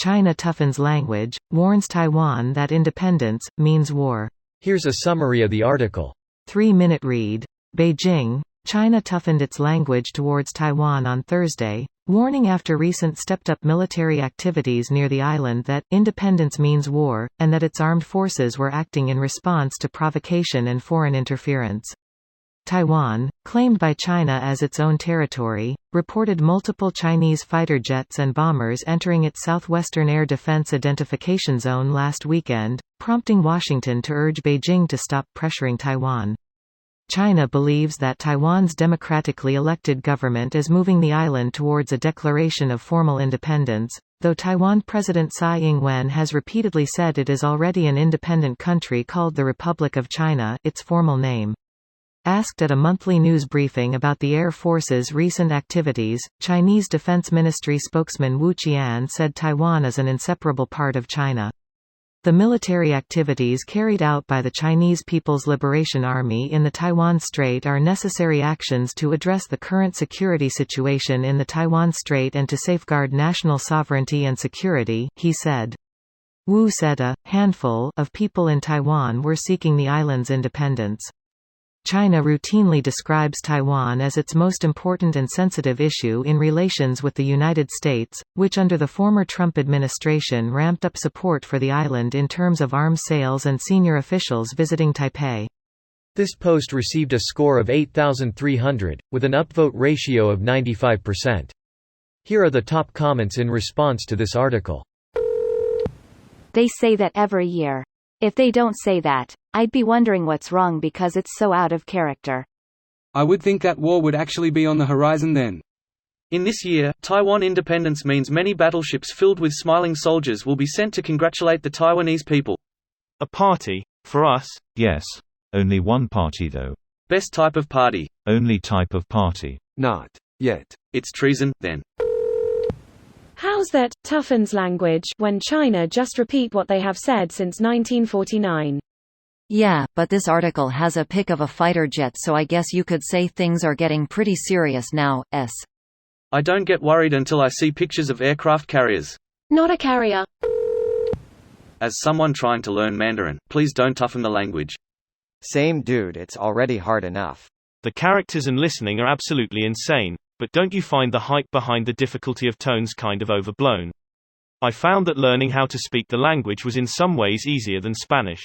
China toughens language, warns Taiwan that independence means war. Here's a summary of the article. 3-minute read. Beijing, China toughened its language towards Taiwan on Thursday, warning after recent stepped-up military activities near the island that independence means war, and that its armed forces were acting in response to provocation and foreign interference. Taiwan, claimed by China as its own territory, reported multiple Chinese fighter jets and bombers entering its southwestern air defense identification zone last weekend, prompting Washington to urge Beijing to stop pressuring Taiwan. China believes that Taiwan's democratically elected government is moving the island towards a declaration of formal independence, though Taiwan President Tsai Ing-wen has repeatedly said it is already an independent country called the Republic of China, its formal name. Asked at a monthly news briefing about the Air Force's recent activities, Chinese Defense Ministry spokesman Wu Qian said Taiwan is an inseparable part of China. The military activities carried out by the Chinese People's Liberation Army in the Taiwan Strait are necessary actions to address the current security situation in the Taiwan Strait and to safeguard national sovereignty and security, he said. Wu said a handful of people in Taiwan were seeking the island's independence. China routinely describes Taiwan as its most important and sensitive issue in relations with the United States, which under the former Trump administration ramped up support for the island in terms of arms sales and senior officials visiting Taipei. This post received a score of 8,300, with an upvote ratio of 95%. Here are the top comments in response to this article. They say that every year. If they don't say that, I'd be wondering what's wrong because it's so out of character. I would think that war would actually be on the horizon then. In this year, Taiwan independence means many battleships filled with smiling soldiers will be sent to congratulate the Taiwanese people. A party, for us? Yes. Only one party though. Best type of party. Only type of party. Not yet. It's treason, then. How's that, toughens language, when China just repeat what they have said since 1949? Yeah, but this article has a pic of a fighter jet, so I guess you could say things are getting pretty serious now. I don't get worried until I see pictures of aircraft carriers. Not a carrier. As someone trying to learn Mandarin, please don't toughen the language. Same dude, it's already hard enough. The characters and listening are absolutely insane, but don't you find the hype behind the difficulty of tones kind of overblown? I found that learning how to speak the language was in some ways easier than Spanish.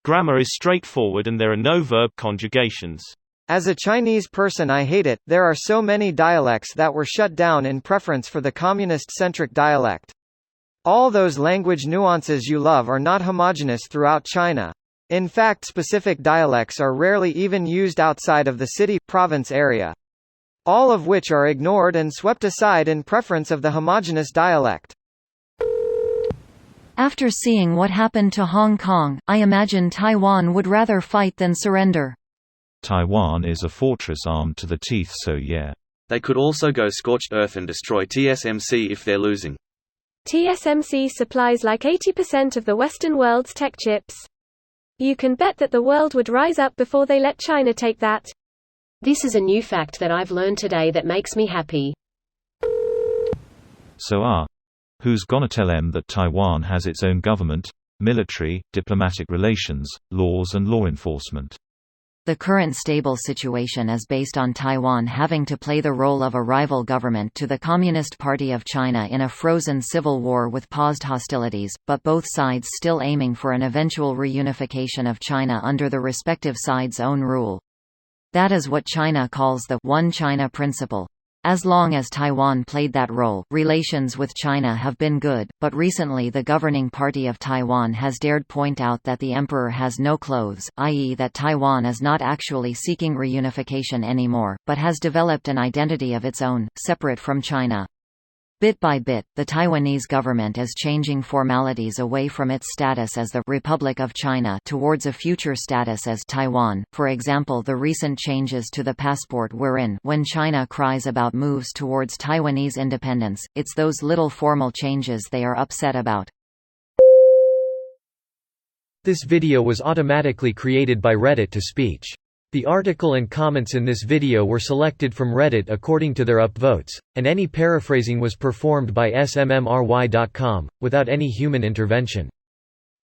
Grammar is straightforward and there are no verb conjugations. As a Chinese person, I hate it. There are so many dialects that were shut down in preference for the communist-centric dialect. All those language nuances you love are not homogeneous throughout China. In fact, specific dialects are rarely even used outside of the city-province area. All of which are ignored and swept aside in preference of the homogeneous dialect. After seeing what happened to Hong Kong, I imagine Taiwan would rather fight than surrender. Taiwan is a fortress armed to the teeth, so yeah. They could also go scorched earth and destroy TSMC if they're losing. TSMC supplies like 80% of the Western world's tech chips. You can bet that the world would rise up before they let China take that. This is a new fact that I've learned today that makes me happy. So who's gonna tell them that Taiwan has its own government, military, diplomatic relations, laws and law enforcement? The current stable situation is based on Taiwan having to play the role of a rival government to the Communist Party of China in a frozen civil war with paused hostilities, but both sides still aiming for an eventual reunification of China under the respective sides' own rule. That is what China calls the One China principle. As long as Taiwan played that role, relations with China have been good, but recently the governing party of Taiwan has dared point out that the emperor has no clothes, i.e. that Taiwan is not actually seeking reunification anymore, but has developed an identity of its own, separate from China. Bit by bit, the Taiwanese government is changing formalities away from its status as the Republic of China towards a future status as Taiwan. For example, the recent changes to the passport wherein when China cries about moves towards Taiwanese independence, it's those little formal changes they are upset about. This video was automatically created by Reddit to speech. The article and comments in this video were selected from Reddit according to their upvotes, and any paraphrasing was performed by smmry.com, without any human intervention.